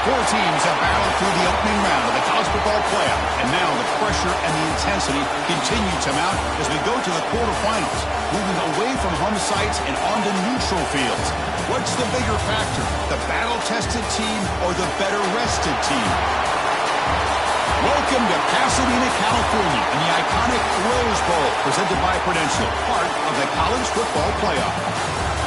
Four teams have battled through the opening round of the college football playoff, and now the pressure and the intensity continue to mount as we go to the quarterfinals, moving away from home sites and onto neutral fields. What's the bigger factor, the battle-tested team or the better-rested team? Welcome to Pasadena, California, in the iconic Rose Bowl, presented by Prudential, part of the college football playoff.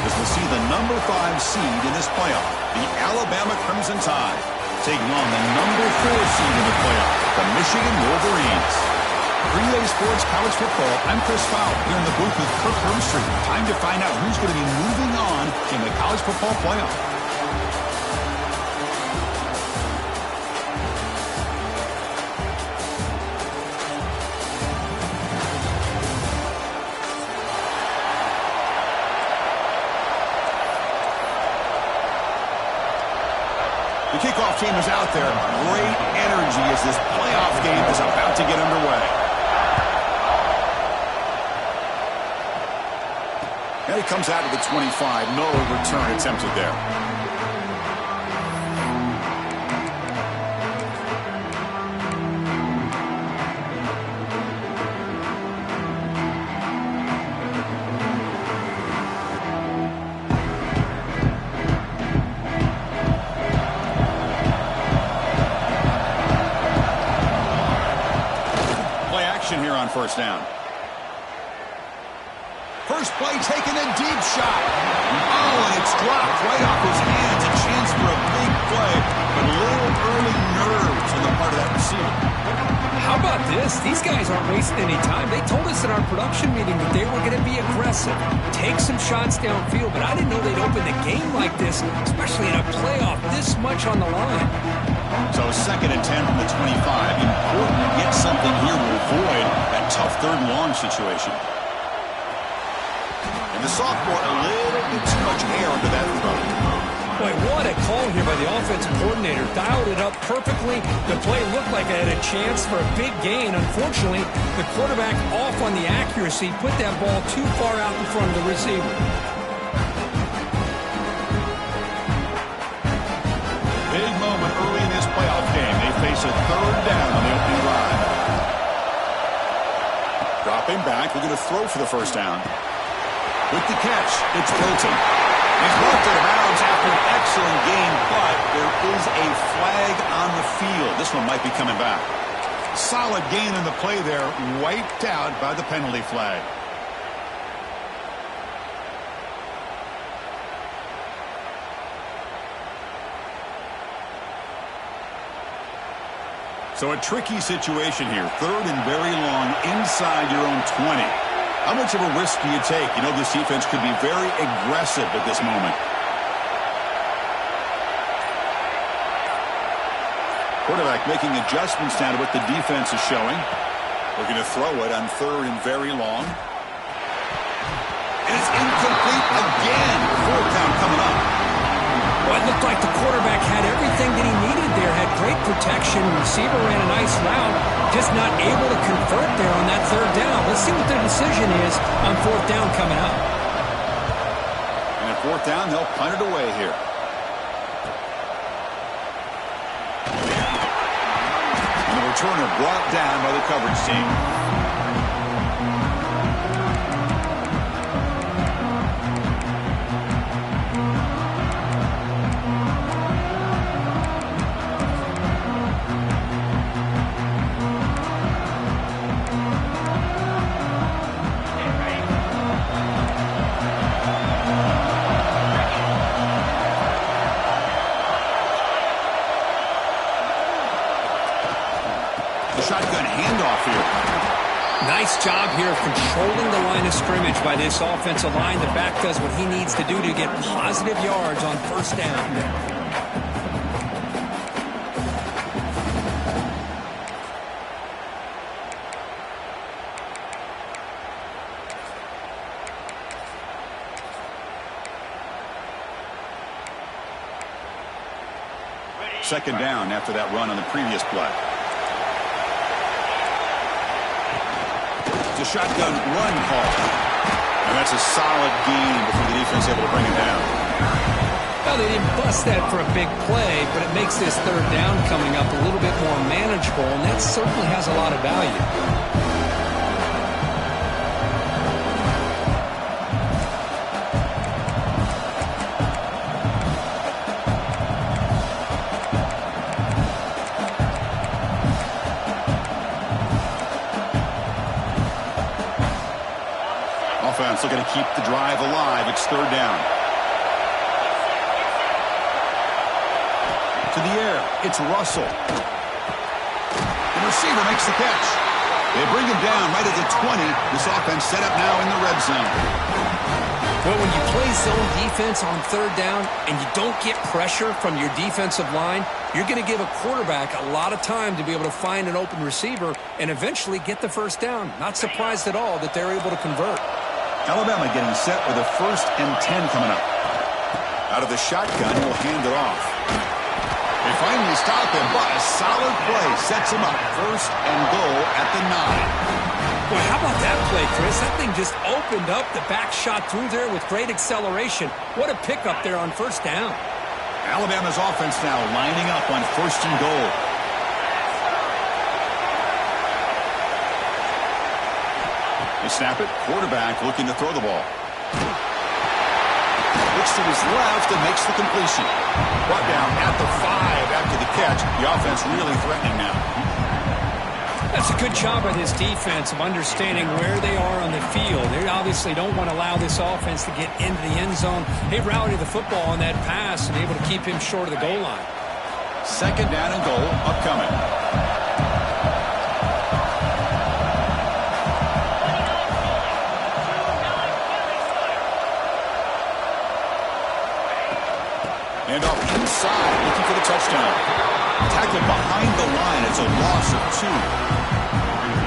As we'll see the number 5 seed in this playoff, the Alabama Crimson Tide, taking on the number 4 seed in the playoff, the Michigan Wolverines. Relay Sports College Football, I'm Chris Fowler, here in the booth with Kirk Hermstreet. Time to find out who's going to be moving on in the college football playoff. The kickoff team is out there. Great energy as this playoff game is about to get underway. And he comes out to the 25. No return attempted there. Here on first down. First play taken, a deep shot. Oh, and it's dropped right off his hands. A chance for a big play, but a little early nerves on the part of that receiver. How about this? These guys aren't wasting any time. They told us in our production meeting that they were going to be aggressive, take some shots downfield, but I didn't know they'd open the game like this, especially in a playoff this much on the line. So 2nd and 10 from the 25. Important to get something here to avoid that tough 3rd and long situation. And the sophomore, a little bit too much air under that throw. Boy, what a call here by the offensive coordinator. Dialed it up perfectly. The play looked like it had a chance for a big gain. Unfortunately, the quarterback off on the accuracy, put that ball too far out in front of the receiver. Big moment early in this playoff game. They face a 3rd down on the opening drive. Dropping back, we're going to throw for the first down. With the catch, it's Hilton. He's brought out of bounds after an excellent game, but there is a flag on the field. This one might be coming back. Solid gain in the play there, wiped out by the penalty flag. So a tricky situation here. 3rd and very long inside your own 20. How much of a risk do you take? You know, this defense could be very aggressive at this moment. Quarterback making adjustments now to what the defense is showing. We're going to throw it on 3rd and very long. And it's incomplete again. 4th down coming up. Well, it looked like the quarterback had everything that he needed there. Had great protection. Receiver ran a nice route. Just not able to convert there on that 3rd down. Let's see what their decision is on 4th down coming up. And at 4th down, they'll punt it away here. And the returner brought down by the coverage team. Shotgun handoff here. Nice job here of controlling the line of scrimmage by this offensive line. The back does what he needs to do to get positive yards on 1st down. Second down after that run on the previous play. A shotgun run call. And that's a solid gain before the defense able to bring it down. Well, they didn't bust that for a big play, but it makes this third down coming up a little bit more manageable, and that certainly has a lot of value. Offense looking to keep the drive alive. It's third down. To the air, it's Russell. The receiver makes the catch. They bring him down right at the 20. This offense set up now in the red zone. Well, when you play zone defense on third down and you don't get pressure from your defensive line, you're going to give a quarterback a lot of time to be able to find an open receiver and eventually get the first down. Not surprised at all that they're able to convert. Alabama getting set with a 1st and 10 coming up. Out of the shotgun, he'll hand it off. They finally stop him, but a solid play sets him up. 1st and goal at the 9. Boy, how about that play, Chris? That thing just opened up. The back shot through there with great acceleration. What a pickup there on 1st down. Alabama's offense now lining up on 1st and goal. They snap it. Quarterback looking to throw the ball. Looks to his left and makes the completion. Brought down at the 5 after the catch. The offense really threatening now. That's a good job by this defense of understanding where they are on the field. They obviously don't want to allow this offense to get into the end zone. They routed the football on that pass and able to keep him short of the goal line. 2nd down and goal upcoming. And off inside, looking for the touchdown. Tackled behind the line. It's a loss of 2.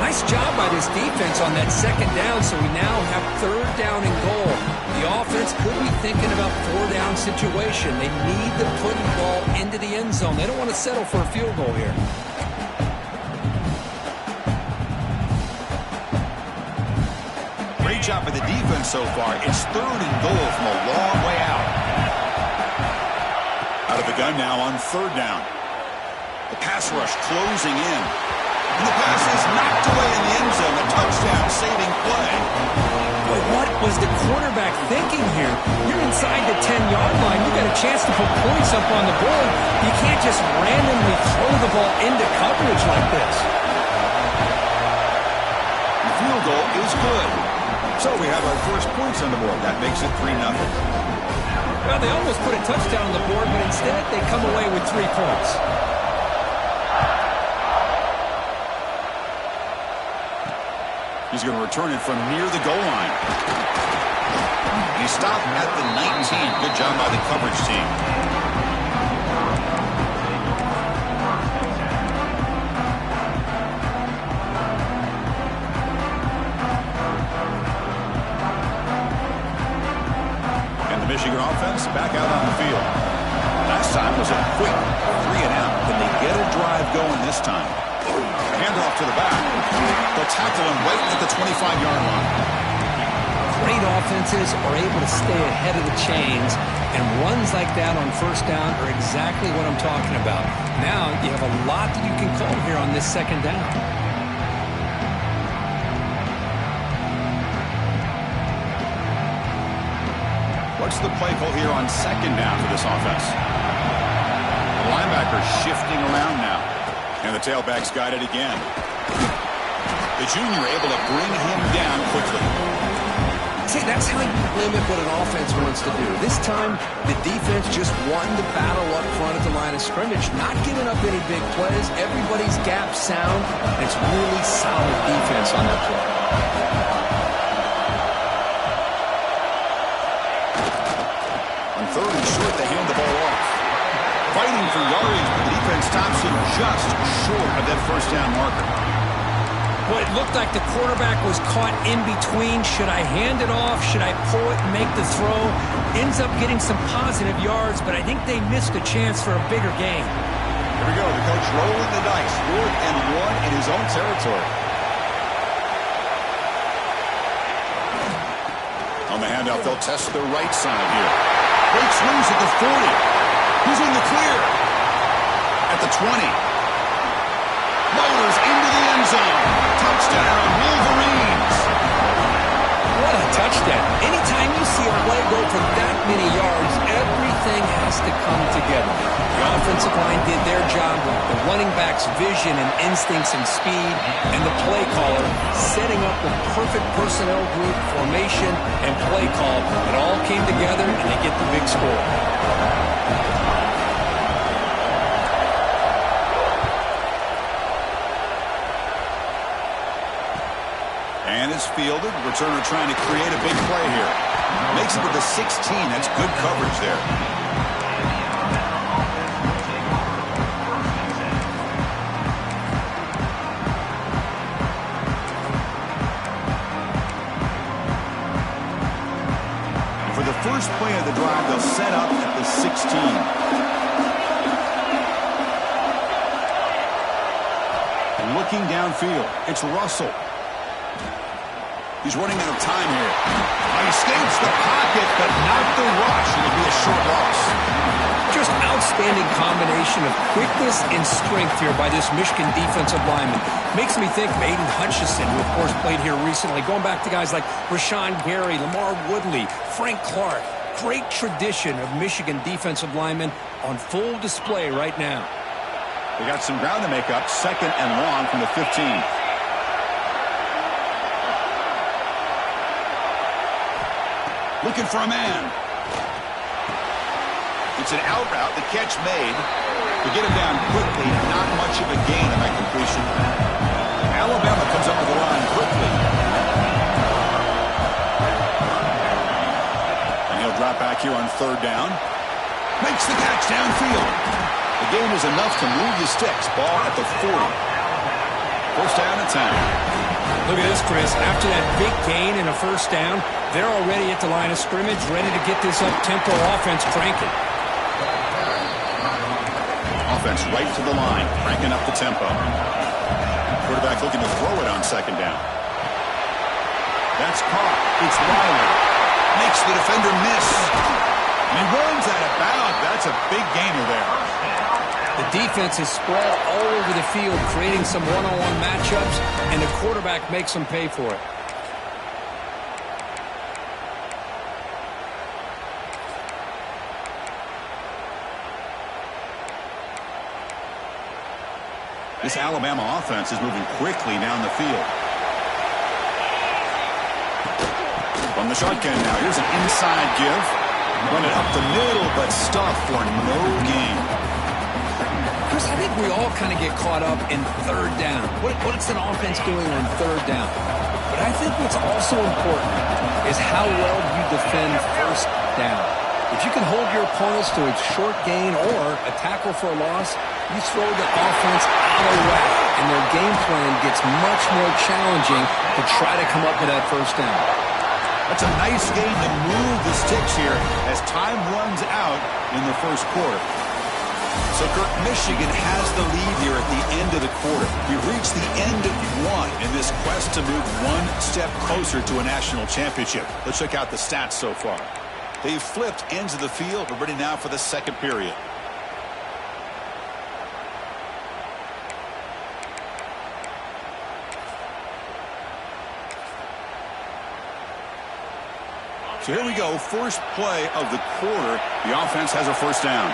Nice job by this defense on that 2nd down, so we now have 3rd down and goal. The offense could be thinking about 4-down situation. They need to put the ball into the end zone. They don't want to settle for a field goal here. Great job by the defense so far. It's 3rd and goal from a long way out. Out of the gun now on 3rd down. The pass rush closing in. And the pass is knocked away in the end zone. A touchdown-saving play. But what was the quarterback thinking here? You're inside the 10-yard line. You got a chance to put points up on the board. You can't just randomly throw the ball into coverage like this. The field goal is good. So we have our first points on the board. That makes it 3-0. Well, they almost put a touchdown on the board, but instead they come away with 3 points. He's going to return it from near the goal line. He stopped at the 19. Good job by the coverage team. And the Michigan offense back out on the field. Last time was a quick 3-and-out. Can they get a drive going this time? Handoff to the back. They'll tackle him right at the 25-yard line. Great offenses are able to stay ahead of the chains, and runs like that on 1st down are exactly what I'm talking about. Now you have a lot that you can call here on this 2nd down. What's the play call here on 2nd down for this offense? The linebacker shifting around now. And the tailback's got it again. The junior able to bring him down quickly. See, that's how you limit what an offense wants to do. This time, the defense just won the battle up front at the line of scrimmage, not giving up any big plays. Everybody's gap sound. It's really solid defense on that play. On 3rd and short, they hand the ball off. Fighting for yardage, but the defense stops him just short of that 1st down marker. Well, it looked like the quarterback was caught in between. Should I hand it off? Should I pull it and make the throw? Ends up getting some positive yards, but I think they missed a chance for a bigger gain. Here we go. The coach rolling the dice. 4th and 1 in his own territory. On the handoff, they'll test the right side here. Breaks loose at the 40. He's in the clear. At the 20. Motors into the end zone. Touchdown, Wolverines. What a touchdown. Anytime you see a play go for that many yards, everything has to come together. The offensive line did their job, the running back's vision and instincts and speed, and the play caller setting up the perfect personnel group, formation, and play call. It all came together, and they get the big score. And it's fielded. Returner trying to create a big play here. Makes it to the 16. That's good coverage there. And for the first play of the drive, they'll set up at the 16. Looking downfield, it's Russell. He's running out of time here. He escapes the pocket, but not the rush. It'll be a short loss. Just outstanding combination of quickness and strength here by this Michigan defensive lineman. Makes me think of Aiden Hutchinson, who of course played here recently. Going back to guys like Rashawn Gary, Lamar Woodley, Frank Clark. Great tradition of Michigan defensive linemen on full display right now. They got some ground to make up. 2nd and long from the 15. Looking for a man. It's an out route. The catch made. To get him down quickly, not much of a gain on that completion. Alabama comes up with the line quickly. And he'll drop back here on 3rd down. Makes the catch downfield. The gain is enough to move the sticks. Ball at the 40. 1st down and 10. Look at this, Chris. After that big gain and a 1st down, they're already at the line of scrimmage, ready to get this up-tempo offense cranking. Offense right to the line, cranking up the tempo. Quarterback looking to throw it on 2nd down. That's caught. It's Wiley. Makes the defender miss. And he runs out of bounds. That's a big gainer there. The defense is spread all over the field, creating some one-on-one matchups, and the quarterback makes them pay for it. This Alabama offense is moving quickly down the field. From the shotgun now, here's an inside give. Run it up the middle, but stuffed for no gain. Chris, I think we all kind of get caught up in 3rd down. What's an offense doing on 3rd down? But I think what's also important is how well you defend 1st down. If you can hold your opponents to a short gain or a tackle for a loss, you throw the offense out of whack, and their game plan gets much more challenging to try to come up with that 1st down. That's a nice gain to move the sticks here as time runs out in the 1st quarter. So, Kirk, Michigan has the lead here at the end of the quarter. We've reached the end of one in this quest to move one step closer to a national championship. Let's check out the stats so far. They've flipped ends of the field. We're ready now for the 2nd period. So here we go, first play of the quarter. The offense has a 1st down.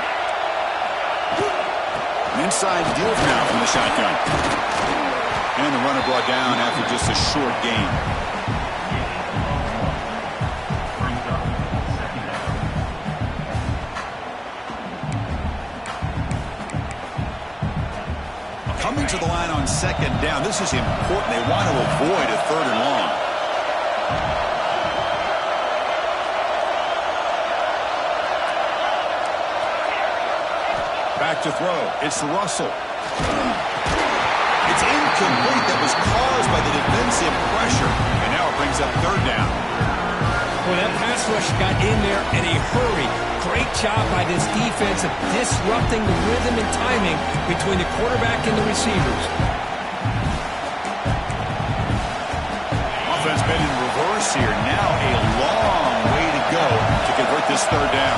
An inside give now from the shotgun. And the runner brought down after just a short gain. Coming to the line on 2nd down. This is important. They want to avoid a 3rd and long. Back to throw. It's Russell. It's incomplete. That was caused by the defensive pressure. And now it brings up 3rd down. Well, that pass rush got in there in a hurry. Great job by this defense of disrupting the rhythm and timing between the quarterback and the receivers. Offense been in reverse here. Now a long way to go to convert this 3rd down.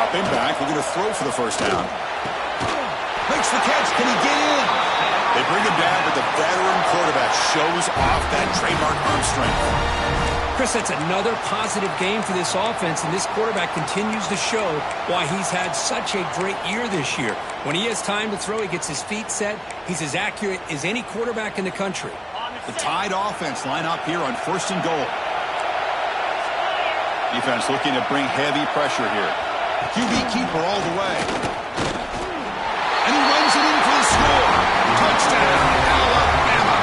Dropping back, looking to throw for the first down. Makes the catch. Can he get in? They bring him down, but the veteran quarterback shows off that trademark arm strength. Chris, that's another positive game for this offense, and this quarterback continues to show why he's had such a great year this year. When he has time to throw, he gets his feet set. He's as accurate as any quarterback in the country. The Tide offense line up here on 1st and goal. Defense looking to bring heavy pressure here. QB keeper all the way. And he runs it in for the score. Touchdown, Alabama.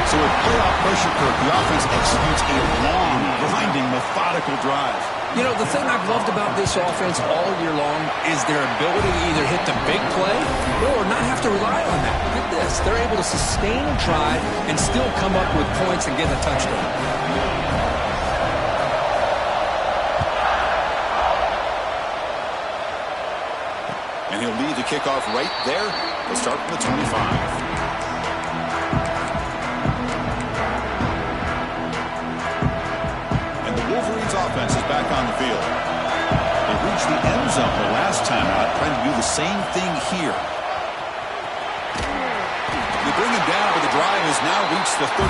So with playoff pressure curve, the offense executes a long, grinding, methodical drive. You know, the thing I've loved about this offense all year long is their ability to either hit the big play or not have to rely on that. Look at this. They're able to sustain a drive and still come up with points and get a touchdown. And he'll lead the kickoff right there. He'll start from the 25. Wolverines offense is back on the field. They reached the end zone the last time out, trying to do the same thing here. They bring him down, but the drive has now reached the 35.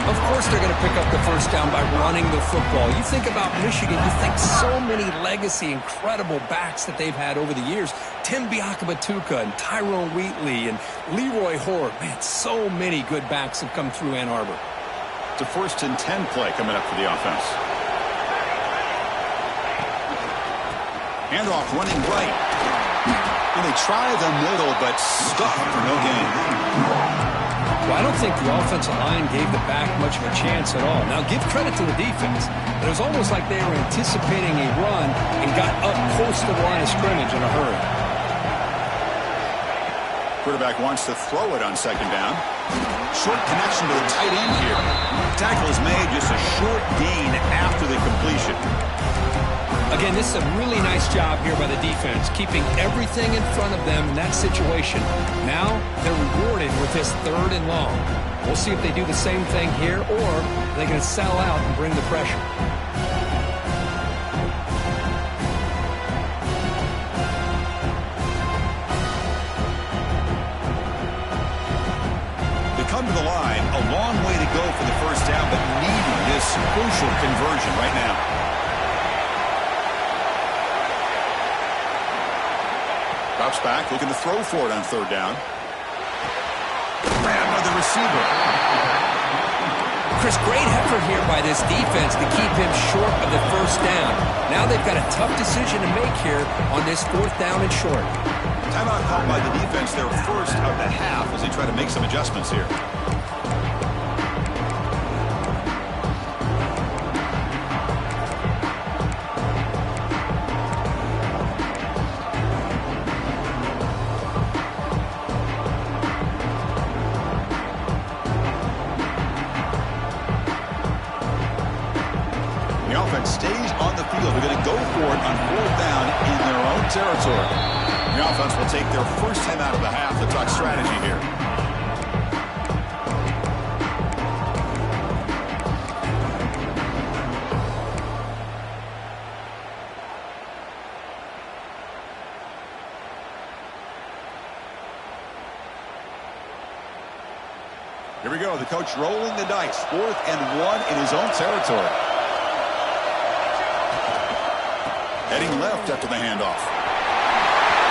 Of course they're going to pick up the first down by running the football. You think about Michigan, you think so many legacy, incredible backs that they've had over the years. Tim Biakabatuka and Tyrone Wheatley and Leroy Horde. Man, so many good backs have come through Ann Arbor. It's a 1st and 10 play coming up for the offense. Handoff running right. And they try the middle, but stuck for no gain. Well, I don't think the offensive line gave the back much of a chance at all. Now, give credit to the defense. It was almost like they were anticipating a run and got up close to the line of scrimmage in a hurry. Quarterback wants to throw it on 2nd down. Short connection to the tight end here. Tackle is made, just a short gain after the completion. Again, this is a really nice job here by the defense, keeping everything in front of them in that situation. Now they're rewarded with this 3rd and long. We'll see if they do the same thing here, or they're going to settle out and bring the pressure. Come to the line, a long way to go for the first down, but needing this crucial conversion right now. Drops back, looking to throw for it on 3rd down. Grabbed by the receiver. Chris, great effort here by this defense to keep him short of the first down. Now they've got a tough decision to make here on this 4th down and short. Timeout called by the defense, their first of the half, as they try to make some adjustments here. The offense stays on the field. They're going to go for it on 4th down in their own territory. The offense will take their first time out of the half to talk strategy here. Here we go. The coach rolling the dice. 4th and 1 in his own territory. Heading left after the handoff.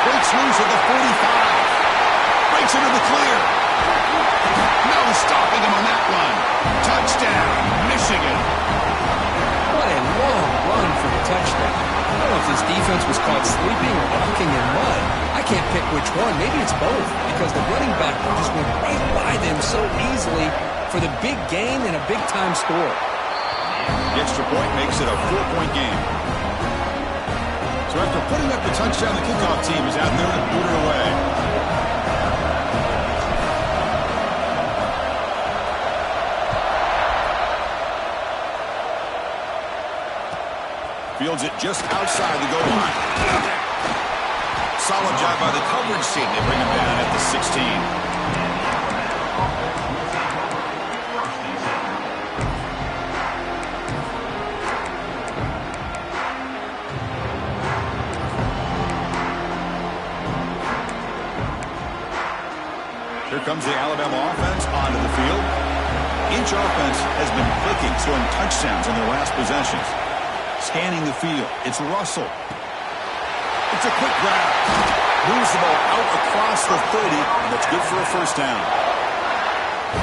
Breaks loose at the 45. Breaks into the clear. No stopping him on that run. Touchdown, Michigan. What a long run for the touchdown. I don't know if this defense was caught sleeping or walking in mud. I can't pick which one. Maybe it's both, because the running back just went right by them so easily for the big gain and a big-time score. The extra point makes it a 4-point game. So after putting up the touchdown, the kickoff team is out there to boot it away. Fields it just outside the goal line. Solid job by the coverage team. They bring him down at the 16. comes the Alabama offense onto the field. Each offense has been clicking, scoring touchdowns on their last possessions. Scanning the field, it's Russell. It's a quick grab. Moves the ball out across the 30, and that's good for a first down.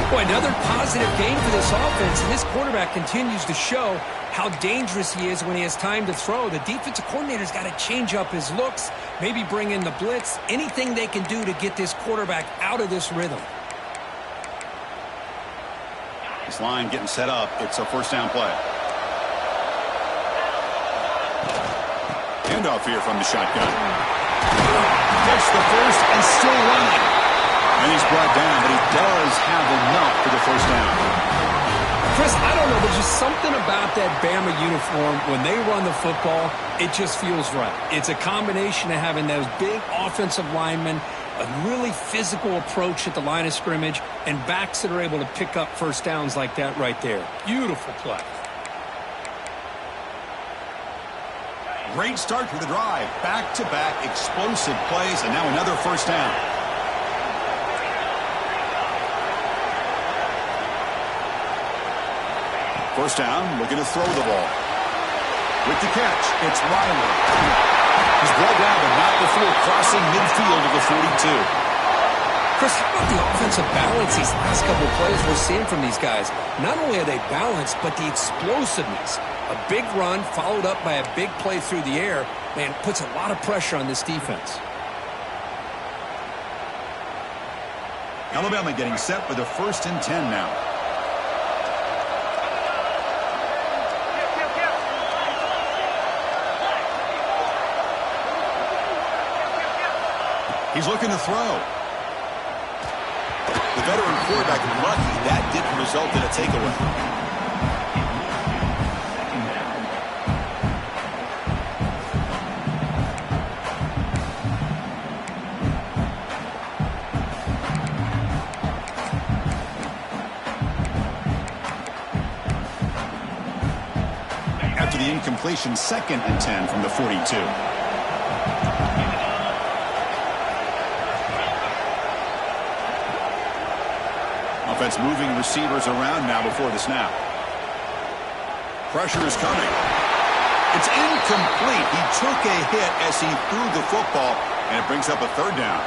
Boy, another positive game for this offense, and this quarterback continues to show how dangerous he is when he has time to throw. The defensive coordinator's got to change up his looks, maybe bring in the blitz, anything they can do to get this quarterback out of this rhythm. This line getting set up. It's a first down play. Handoff here from the shotgun. Catch the first and still running. And he's brought down, but he does have enough for the first down. Chris, I don't know, there's just something about that Bama uniform. When they run the football, it just feels right. It's a combination of having those big offensive linemen, a really physical approach at the line of scrimmage, and backs that are able to pick up first downs like that right there. Beautiful play. Great start to the drive. Back-to-back explosive plays, and now another first down. First down, looking to throw the ball. With the catch, it's Riley. He's brought down, but not before crossing midfield of the 42. Chris, how about the offensive balance these last couple of plays we're seeing from these guys? Not only are they balanced, but the explosiveness. A big run followed up by a big play through the air, man, puts a lot of pressure on this defense. Alabama getting set for the 1st and 10 now. He's looking to throw. The veteran quarterback lucky that didn't result in a takeaway. After the incompletion, 2nd and 10 from the 42. Offense moving receivers around now before the snap. Pressure is coming. It's incomplete. He took a hit as he threw the football, and it brings up a 3rd down.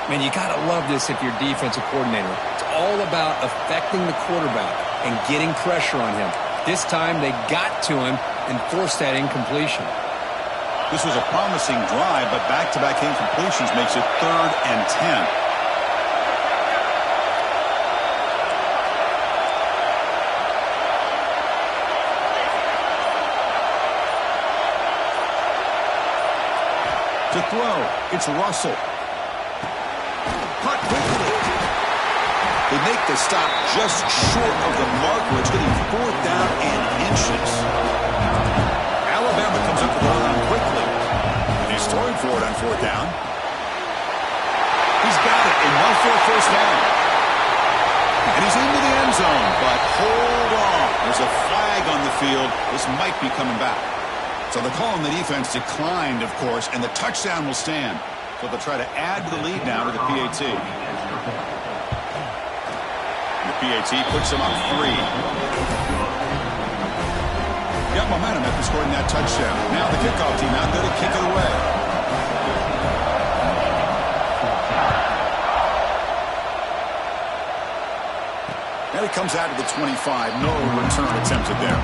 Man, you got to love this if you're defensive coordinator. It's all about affecting the quarterback and getting pressure on him. This time they got to him and forced that incompletion. This was a promising drive, but back-to-back incompletions makes it 3rd and 10. To throw, it's Russell. Cut quickly. They make the stop just short of the marker. It's getting 4th down and inches. Alabama comes up with the line quickly. And he's throwing for it on 4th down. He's got it, enough for a first down. And he's into the end zone, but hold on. There's a flag on the field. This might be coming back. So the call on the defense declined, of course, and the touchdown will stand. So they'll try to add to the lead now to the PAT. The PAT puts them up 3. Got momentum after scoring that touchdown. Now the kickoff team out there to kick it away. And it comes out of the 25. No return attempted there.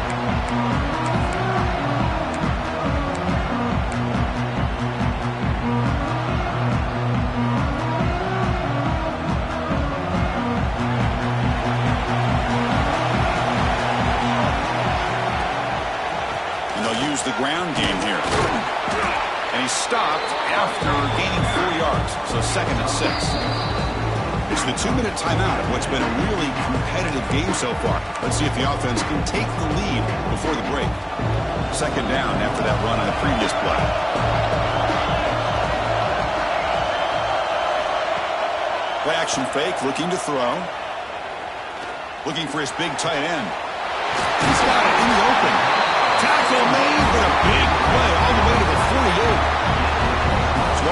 The ground game here. And he's stopped after gaining 4 yards. So 2nd and 6. It's the 2-minute timeout of what's been a really competitive game so far. Let's see if the offense can take the lead before the break. 2nd down after that run on the previous play. Play action fake, looking to throw. Looking for his big tight end. He's got it in the open. Tackle made, but a big play all the way to the 48.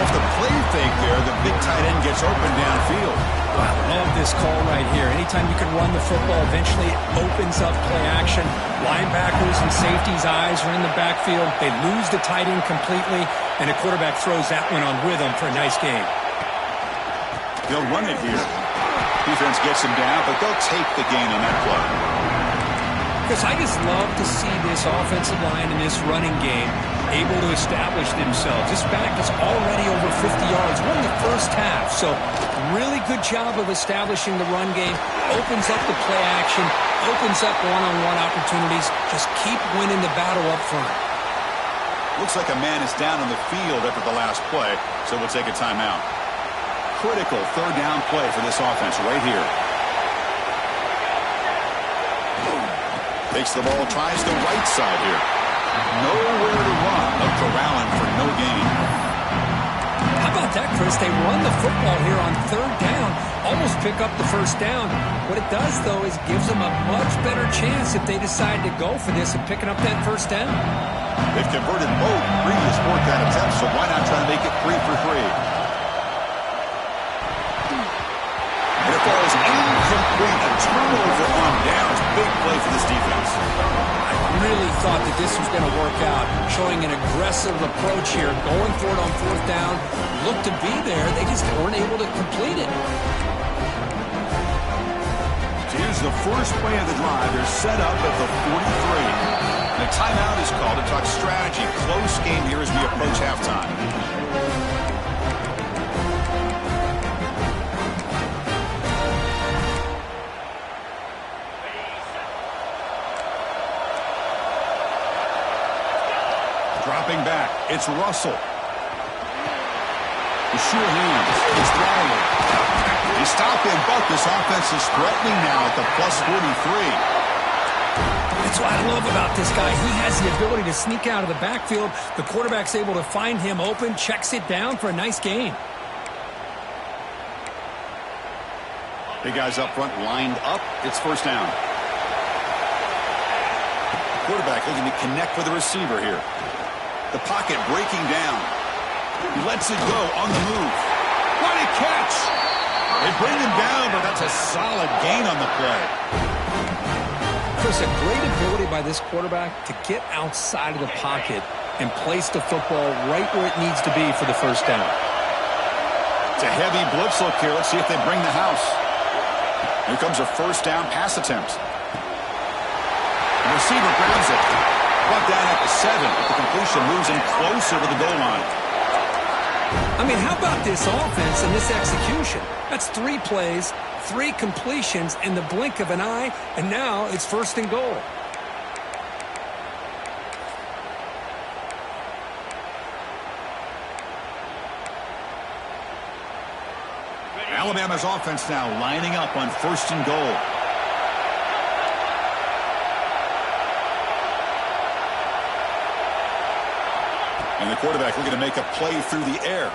off the play fake there, the big tight end gets open downfield. I love this call right here. Anytime you can run the football, eventually it opens up play action. Linebackers and safeties' eyes are in the backfield. They lose the tight end completely, and the quarterback throws that one on rhythm for a nice gain. They'll run it here. Defense gets him down, but they'll take the gain on that play. Because I just love to see this offensive line in this running game able to establish themselves. This back is already over 50 yards. We're in the first half, so really good job of establishing the run game. Opens up the play action, opens up one-on-one opportunities. Just keep winning the battle up front. Looks like a man is down on the field after the last play, so we'll take a timeout. Critical third down play for this offense right here. Takes the ball, tries the right side here. Nowhere to run. Up to Allen for no gain. How about that, Chris? They run the football here on third down, almost pick up the first down. What it does, though, is gives them a much better chance if they decide to go for this and picking up that first down. They've converted both previous fourth down attempts, so why not try to make it 3 for 3? And it falls incomplete. A turnover on downs. Big play for this defense. I really thought that this was going to work out, showing an aggressive approach here, going for it on fourth down. Looked to be there. They just weren't able to complete it. So here's the first play of the drive. They're set up at the 43. And a timeout is called to talk strategy. Close game here as we approach halftime. Dropping back, it's Russell. The sure hands, it's Dwyer. He stopped him, but this offense is threatening now at the plus 43. That's what I love about this guy. He has the ability to sneak out of the backfield. The quarterback's able to find him open, checks it down for a nice gain. Big guys up front lined up. It's first down. Quarterback looking to connect with the receiver here. The pocket breaking down. He lets it go on the move. What a catch! They bring him down, but that's a solid gain on the play. Chris, a great ability by this quarterback to get outside of the pocket and place the football right where it needs to be for the first down. It's a heavy blitz look here. Let's see if they bring the house. Here comes a first down pass attempt. The receiver grabs it. Brought down at the 7, but the completion moves him closer to the goal line. I mean, how about this offense and this execution? That's 3 plays, 3 completions in the blink of an eye, and now it's first and goal. Alabama's offense now lining up on first and goal. And the quarterback looking to make a play through the air.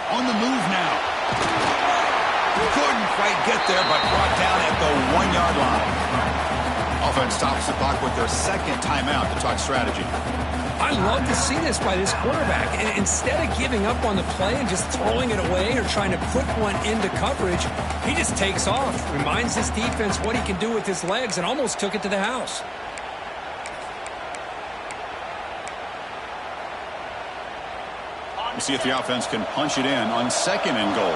On the move now. Couldn't quite get there, but brought down at the 1-yard line. Offense stops the clock with their second timeout to talk strategy. I love to see this by this quarterback. And instead of giving up on the play and just throwing it away or trying to put one into coverage, he just takes off. Reminds this defense what he can do with his legs and almost took it to the house. We'll see if the offense can punch it in on second and goal.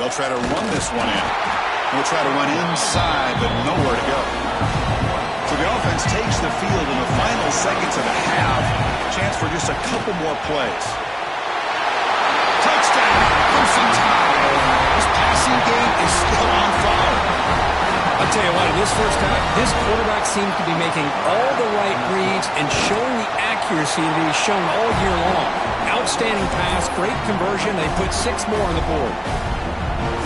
They'll try to run this one in. They'll try to run inside, but nowhere to go. So the offense takes the field in the final seconds of the half. Chance for just a couple more plays. Touchdown! Crimson Tide. This passing game is still on fire. I'll tell you what, in this first half, this quarterback seems to be making all the right reads and showing the accuracy that he's shown all year long. Outstanding pass, great conversion. They put 6 more on the board.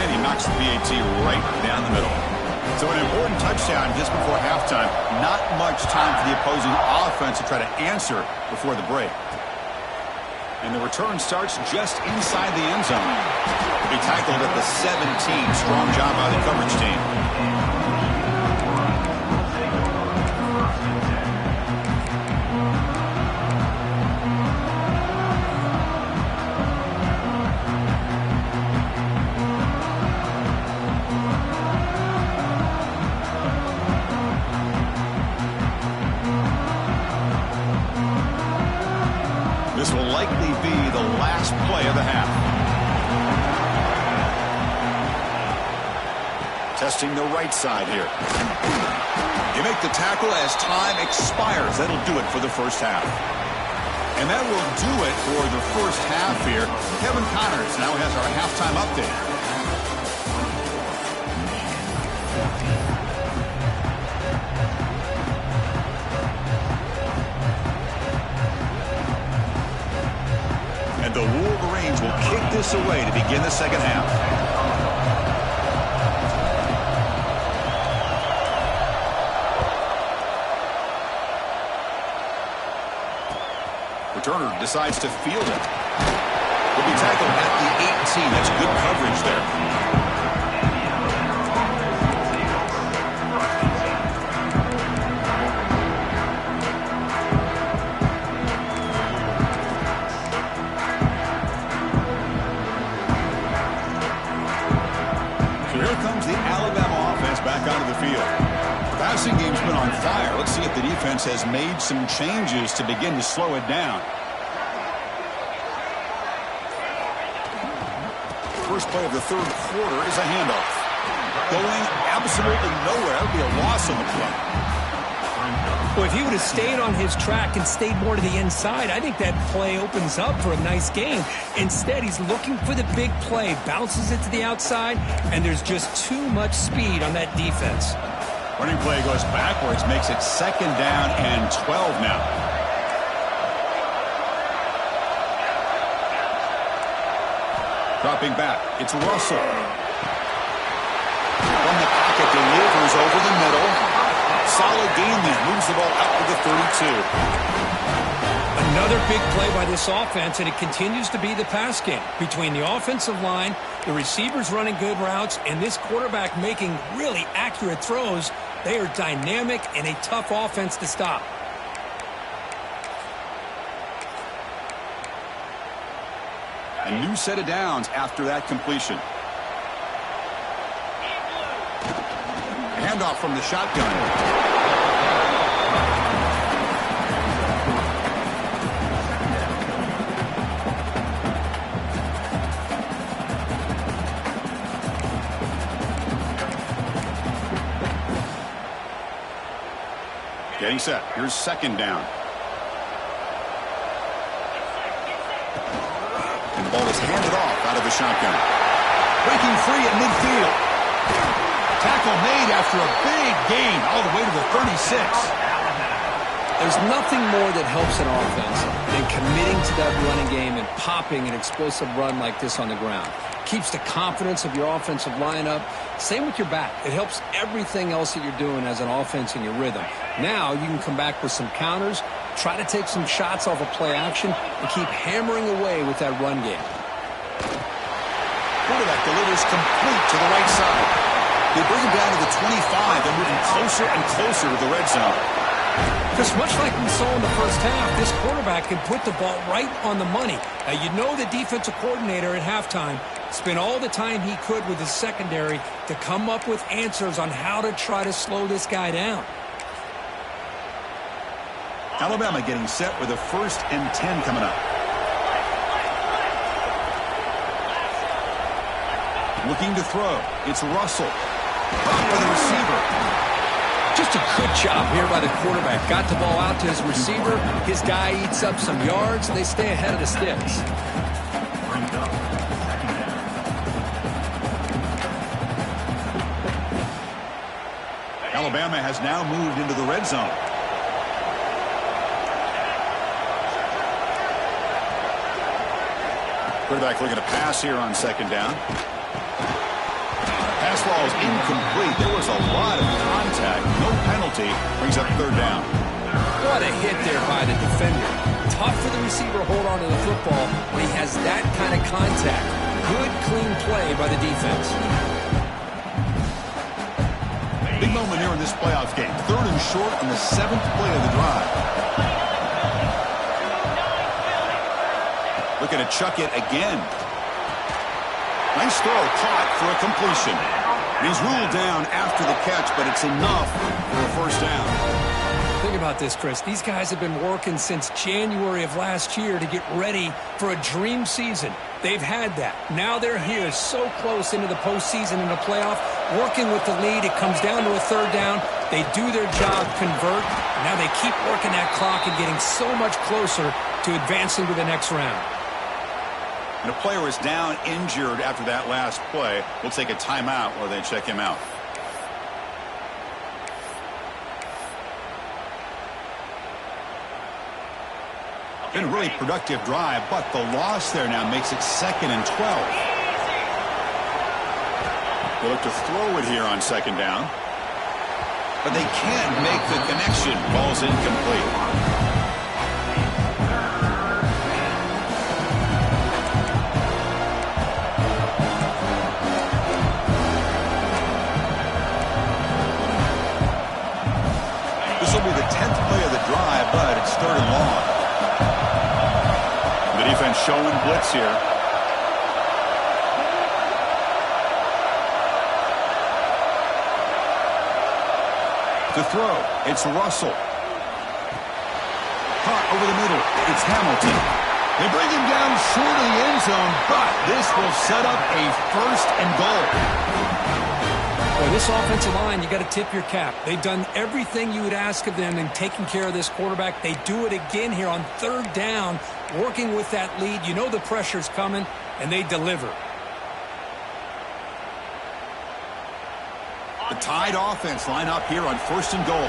And he knocks the PAT right down the middle. So an important touchdown just before halftime. Not much time for the opposing offense to try to answer before the break. And the return starts just inside the end zone. He tackled at the 17. Strong job by the coverage team. last play of the half. Testing the right side here. You make the tackle as time expires. That'll do it for the first half. And that will do it for the first half here. Kevin Connors now has our halftime update. And the Wolverines will kick this away to begin the second half. Returner decides to field it. Will be tackled at the 18. That's good coverage there. So here comes the Alabama offense back onto the field. The passing game's been on fire. Let's see if the defense has made some changes to begin to slow it down. First play of the third quarter is a handoff. Going absolutely nowhere. It'll be a loss on the play. Well, if he would have stayed on his track and stayed more to the inside, I think that play opens up for a nice gain. Instead, he's looking for the big play, bounces it to the outside, and there's just too much speed on that defense. Running play goes backwards, makes it second down and 12 now. Dropping back, it's Russell. From the pocket, delivers over the middle. Solid gain there, moves the ball out to the 32. Another big play by this offense, and it continues to be the pass game. Between the offensive line, the receivers running good routes, and this quarterback making really accurate throws, they are dynamic and a tough offense to stop. A new set of downs after that completion. Handoff from the shotgun. Getting set. Here's second down. And the ball is handed off out of the shotgun. Breaking free at midfield. Tackle made after a big gain all the way to the 36. There's nothing more that helps an offense than committing to that running game and popping an explosive run like this on the ground. Keeps the confidence of your offensive lineup. Same with your back. It helps everything else that you're doing as an offense in your rhythm. Now you can come back with some counters, try to take some shots off of play action, and keep hammering away with that run game. Quarterback delivers complete to the right side. They bring him down to the 25. They're moving closer and closer to the red zone. Just much like we saw in the first half, this quarterback can put the ball right on the money. Now, you know the defensive coordinator at halftime spent all the time he could with his secondary to come up with answers on how to try to slow this guy down. Alabama getting set with a 1st and 10 coming up. Looking to throw. It's Russell. Brought by the receiver. Just a good job here by the quarterback. Got the ball out to his receiver. His guy eats up some yards. They stay ahead of the sticks. Alabama has now moved into the red zone. Quarterback looking to pass here on second down. Pass ball is incomplete. There was a lot of contact. No penalty. Brings up third down. What a hit there by the defender. Tough for the receiver to hold on to the football when he has that kind of contact. Good, clean play by the defense. Big moment here in this playoff game. 3rd and short on the 7th play of the drive. Looking to chuck it again. Nice throw, caught for a completion. He's ruled down after the catch, but it's enough for a first down. Think about this, Chris. These guys have been working since January of last year to get ready for a dream season. They've had that. Now they're here so close into the postseason and the playoff, working with the lead. It comes down to a third down. They do their job, convert. And now they keep working that clock and getting so much closer to advancing to the next round. And a player is down injured after that last play. We'll take a timeout while they check him out. Been a really productive drive, but the loss there now makes it 2nd and 12. They look to throw it here on 2nd down. But they can't make the connection. Ball's incomplete. This will be the 10th play of the drive, but it's 3rd and long. The defense showing blitz here. To throw, it's Russell. Caught over the middle, it's Hamilton. They bring him down short of the end zone, but this will set up a 1st and goal. Well, this offensive line, you got to tip your cap. They've done everything you would ask of them in taking care of this quarterback. They do it again here on 3rd down, working with that lead. You know the pressure's coming, and they deliver. The Tide offense line up here on 1st and goal.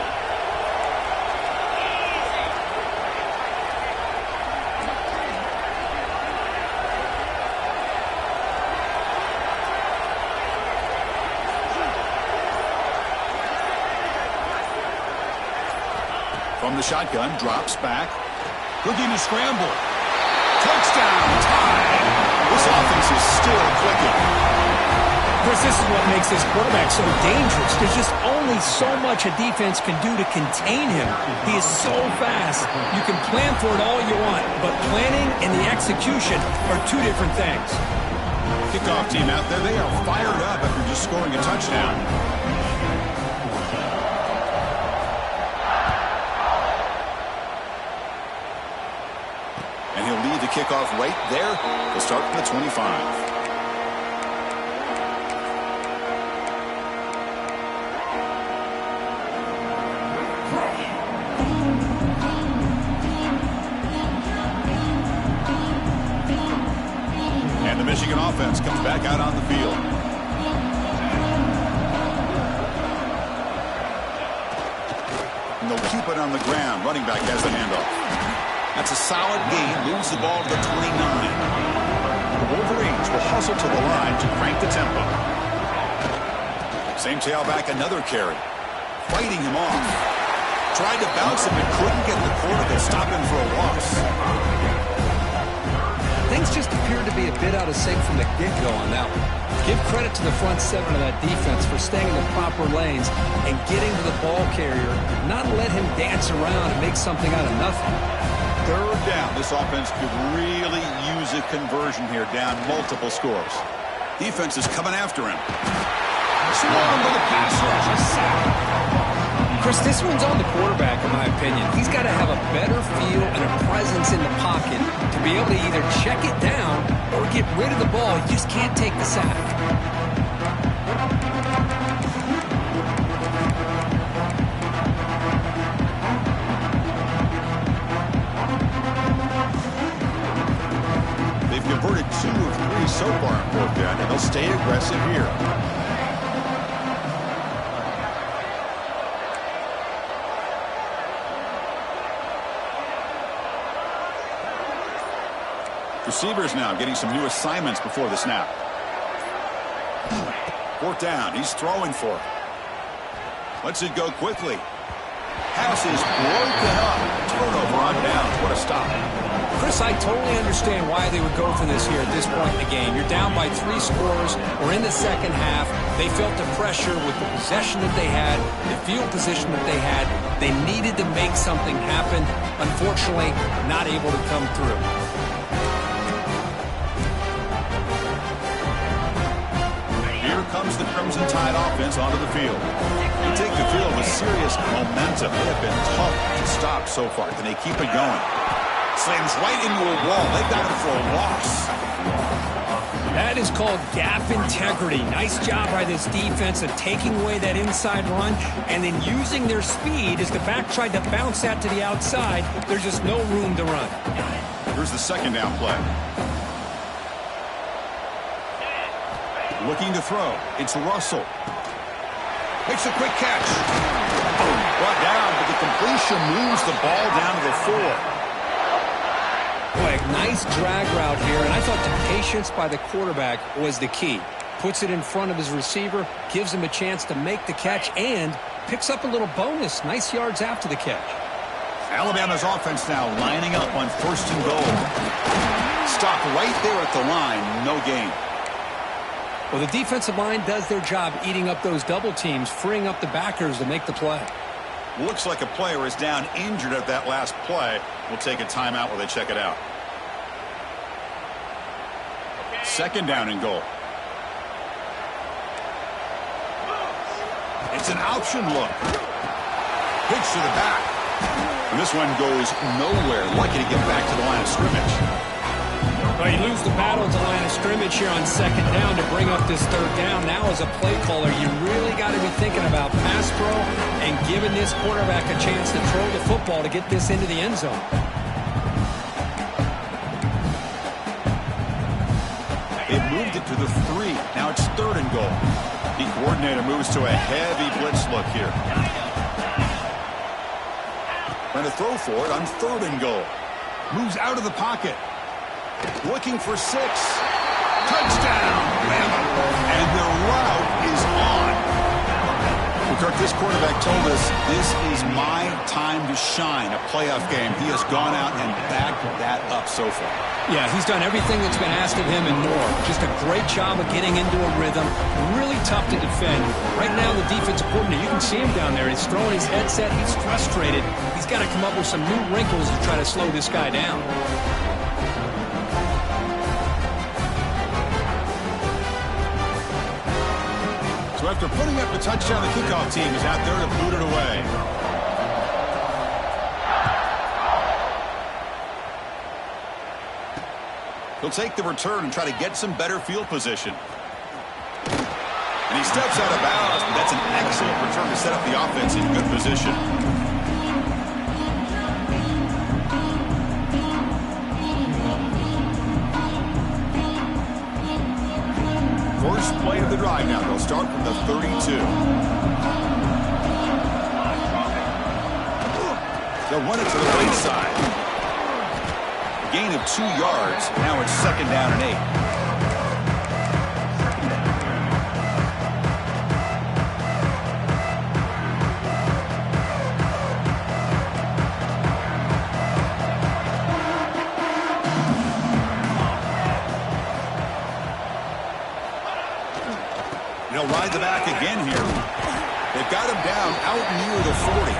From the shotgun, drops back. Looking to scramble. Touchdown, Tide. This offense is still clicking. Chris, this is what makes this quarterback so dangerous. There's just only so much a defense can do to contain him. He is so fast. You can plan for it all you want, but planning and the execution are two different things. Kickoff team out there, they are fired up after just scoring a touchdown. And he'll lead the kickoff right there. He'll start from the 25. And the Michigan offense comes back out on the field. And they'll keep it on the ground. Running back has the handoff. That's a solid gain. Moves the ball to the 29. The Wolverines will hustle to the line to crank the tempo. Same tailback, another carry. Fighting him off. Tried to bounce him and couldn't get the quarter to stop him for a loss. Things just appeared to be a bit out of sync from the get-go on that one. Give credit to the front 7 of that defense for staying in the proper lanes and getting to the ball carrier, not let him dance around and make something out of nothing. 3rd down. This offense could really use a conversion here, down multiple scores. Defense is coming after him. Swarm with a pass rush. A sack. Chris, this one's on the quarterback, in my opinion. He's got to have a better feel and a presence in the pocket to be able to either check it down or get rid of the ball. He just can't take the sack. They've converted 2 of 3 so far in 4th down, and they'll stay aggressive here. Receivers now getting some new assignments before the snap. 4th down. He's throwing for it. Lets it go quickly. Pass is broken up. Turnover on downs. What a stop. Chris, I totally understand why they would go for this here at this point in the game. You're down by 3 scores. We're in the second half. They felt the pressure with the possession that they had, the field position that they had. They needed to make something happen. Unfortunately, not able to come through. Here comes the Crimson Tide offense onto the field. They take the field with serious momentum. They have been tough to stop so far. Can they keep it going? Slams right into a wall. They got him for a loss. That is called gap integrity. Nice job by this defense of taking away that inside run and then using their speed as the back tried to bounce that to the outside. There's just no room to run. Here's the second down play. Looking to throw. It's Russell. Makes a quick catch. Brought down, but the completion moves the ball down to the 4. Boy, nice drag route here, and I thought the patience by the quarterback was the key. Puts it in front of his receiver, gives him a chance to make the catch, and picks up a little bonus. Nice yards after the catch. Alabama's offense now lining up on 1st and goal. Stop right there at the line, no gain. Well, the defensive line does their job eating up those double teams, freeing up the backers to make the play. Looks like a player is down injured at that last play. We'll take a timeout while they check it out. Second down and goal. It's an option look. Pitch to the back. And this one goes nowhere. Lucky to get back to the line of scrimmage. Well, you lose the battle at the line of scrimmage here on second down to bring up this third down. Now as a play caller, you really got to be thinking about pass pro and giving this quarterback a chance to throw the football to get this into the end zone. They moved it to the 3. Now it's 3rd and goal. The coordinator moves to a heavy blitz look here. Trying to throw for it on 3rd and goal. Moves out of the pocket. Looking for 6. Touchdown! And the route is on. Well, Kirk, this quarterback told us this is my time to shine, a playoff game. He has gone out and backed that up so far. Yeah, he's done everything that's been asked of him and more. Just a great job of getting into a rhythm. Really tough to defend. Right now, the defensive coordinator, you can see him down there. He's throwing his headset. He's frustrated. He's got to come up with some new wrinkles to try to slow this guy down. So after putting up the touchdown, the kickoff team is out there to boot it away. He'll take the return and try to get some better field position. And he steps out of bounds, but that's an excellent return to set up the offense in good position. First play of the drive now. They'll start from the 32. They'll run it to the right side. A gain of 2 yards. Now it's 2nd down and 8. They'll ride the back again here. They've got him down out near the 40.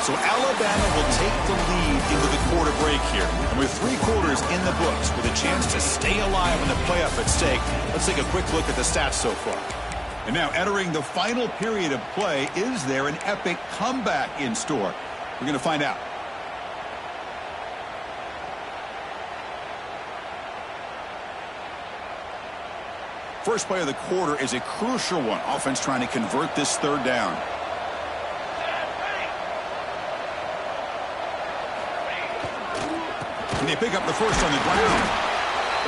So Alabama will take the lead into the quarter break here. And with 3 quarters in the books, with a chance to stay alive in the playoff at stake, let's take a quick look at the stats so far. And now entering the final period of play, is there an epic comeback in store? We're going to find out. First play of the quarter is a crucial one. Offense trying to convert this 3rd down. And they pick up the first on the ground.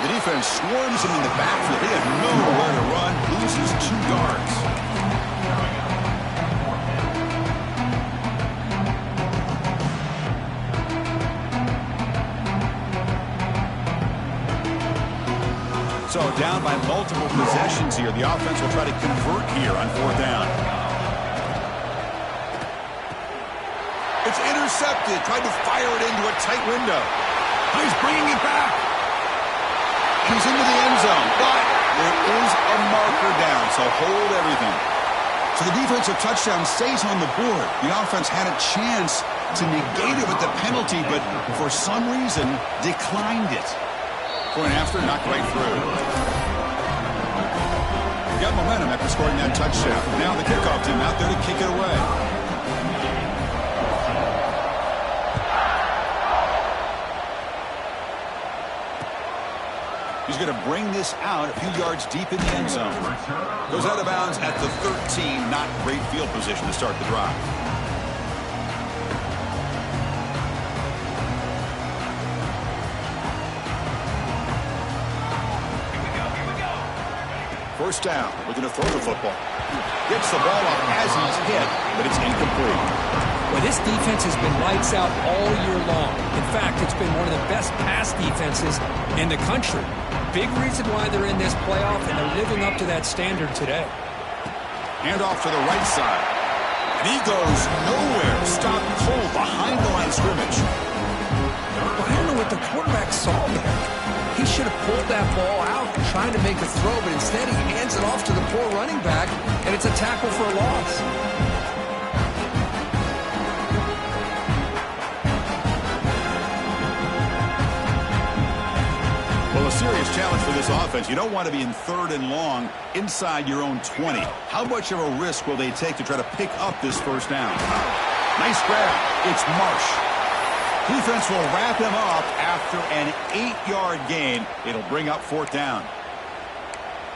The defense swarms him in the backfield. They have nowhere to run. Loses 2 yards. So down by multiple possessions here. The offense will try to convert here on 4th down. It's intercepted. Tried to fire it into a tight window. He's bringing it back. He's into the end zone, but there is a marker down, so hold everything. So the defensive touchdown stays on the board. The offense had a chance to negate it with the penalty, but for some reason declined it. Point after, knocked right through. Got momentum after scoring that touchdown. Now the kickoff team out there to kick it away. He's going to bring this out a few yards deep in the end zone. Goes out of bounds at the 13. Not great field position to start the drive. First down, looking to throw the football. Gets the ball up as he's hit, but it's incomplete. Well, this defense has been lights out all year long. In fact, it's been one of the best pass defenses in the country. Big reason why they're in this playoff, and they're living up to that standard today. Hand off to the right side. And he goes nowhere. Stop cold behind the line of scrimmage. Well, I don't know what the quarterback saw there. He should have pulled that ball out and tried to make a throw, but instead he hands it off to the poor running back, and it's a tackle for a loss. Well, a serious challenge for this offense. You don't want to be in 3rd and long inside your own 20. How much of a risk will they take to try to pick up this first down? Nice grab. It's Marsh. Defense will wrap him up after an 8-yard gain. It'll bring up 4th down.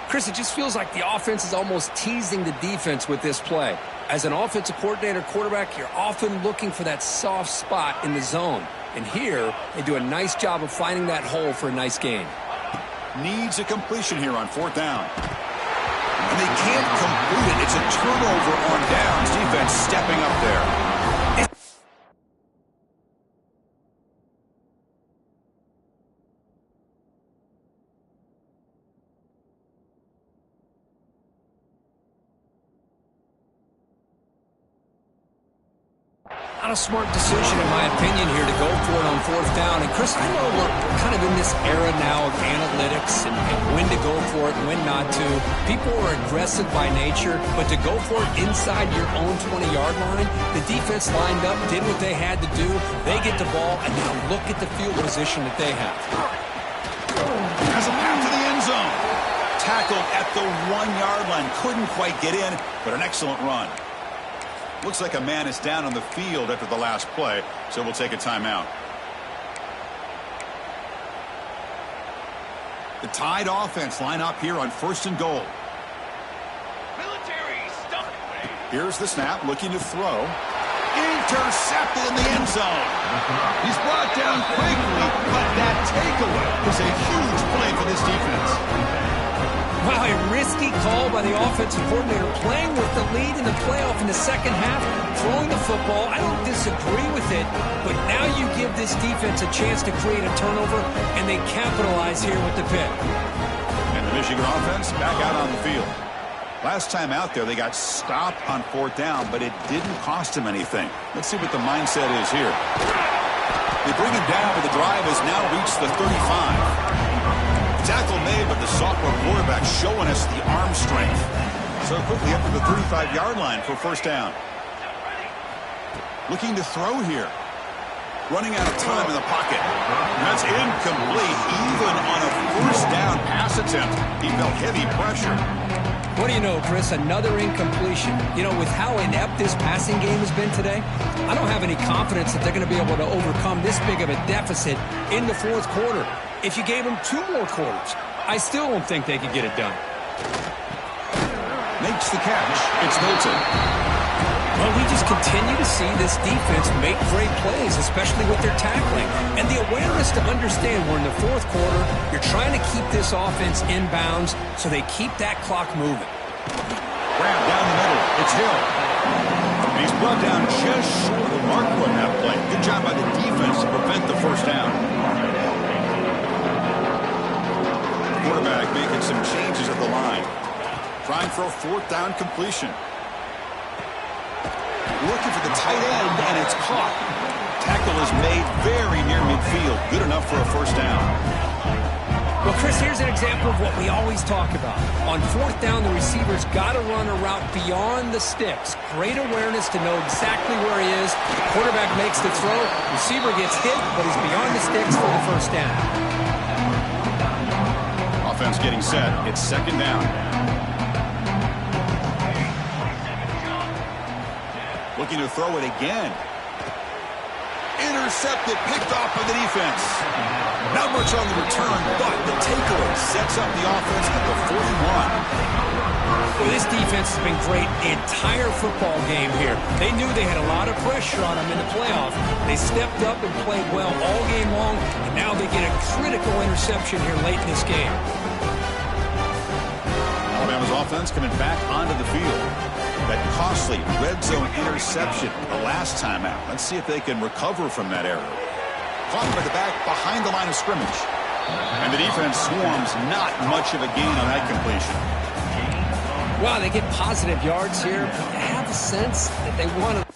Chris, it just feels like the offense is almost teasing the defense with this play. As an offensive coordinator quarterback, you're often looking for that soft spot in the zone. And here, they do a nice job of finding that hole for a nice gain. Needs a completion here on 4th down. And they can't complete it. It's a turnover on downs. Defense stepping up there. Not a smart decision, in my opinion, here to go for it on 4th down. And, Chris, I know we're kind of in this era now of analytics and when to go for it and when not to. People are aggressive by nature, but to go for it inside your own 20-yard line, the defense lined up, did what they had to do. They get the ball, and now look at the field position that they have. Has a path to the end zone. Tackled at the 1-yard line. Couldn't quite get in, but an excellent run. Looks like a man is down on the field after the last play, so we'll take a timeout. The Tide offense line up here on 1st and goal. Military stuff. Here's the snap, looking to throw. Intercepted in the end zone. He's brought down quickly, but that takeaway is a huge play for this defense. Wow, a risky call by the offensive coordinator, playing with the lead in the playoff in the second half, throwing the football. I don't disagree with it, but now you give this defense a chance to create a turnover, and they capitalize here with the pick. And the Michigan offense back out on the field. Last time out there, they got stopped on 4th down, but it didn't cost them anything. Let's see what the mindset is here. They bring him down, but the drive has now reached the 35. Tackle made, but the sophomore quarterback showing us the arm strength. So quickly up to the 35-yard line for 1st down. Looking to throw here. Running out of time in the pocket. That's incomplete. Even on a 1st down pass attempt, he felt heavy pressure. What do you know, Chris? Another incompletion. You know, with how inept this passing game has been today, I don't have any confidence that they're going to be able to overcome this big of a deficit in the 4th quarter. If you gave them 2 more quarters, I still don't think they could get it done. Makes the catch. It's Milton. Well, we just continue to see this defense make great plays, especially with their tackling. And the awareness to understand we're in the 4th quarter, you're trying to keep this offense in bounds so they keep that clock moving. Grab down the middle. It's Hill. And he's brought down just short of the marker on that play. Good job by the defense to prevent the 1st down. Quarterback making some changes at the line. Trying for a 4th down completion. Looking for the tight end, and it's caught. Tackle is made very near midfield. Good enough for a 1st down. Well, Chris, here's an example of what we always talk about. On 4th down, the receiver's got to run a route beyond the sticks. Great awareness to know exactly where he is. Quarterback makes the throw. Receiver gets hit, but he's beyond the sticks for the 1st down. offense getting set. It's second down. Looking to throw it again. Intercepted, picked off by the defense. Not much on the return, but the takeaway sets up the offense at the 41. Well, this defense has been great the entire football game here. They knew they had a lot of pressure on them in the playoff. They stepped up and played well all game long, and now they get a critical interception here late in this game. Alabama's offense coming back onto the field. That costly red zone interception the last time out. Let's see if they can recover from that error. Caught him at the back behind the line of scrimmage. And the defense swarms, not much of a gain on that completion. Wow, they get positive yards here. I have a sense that they want to...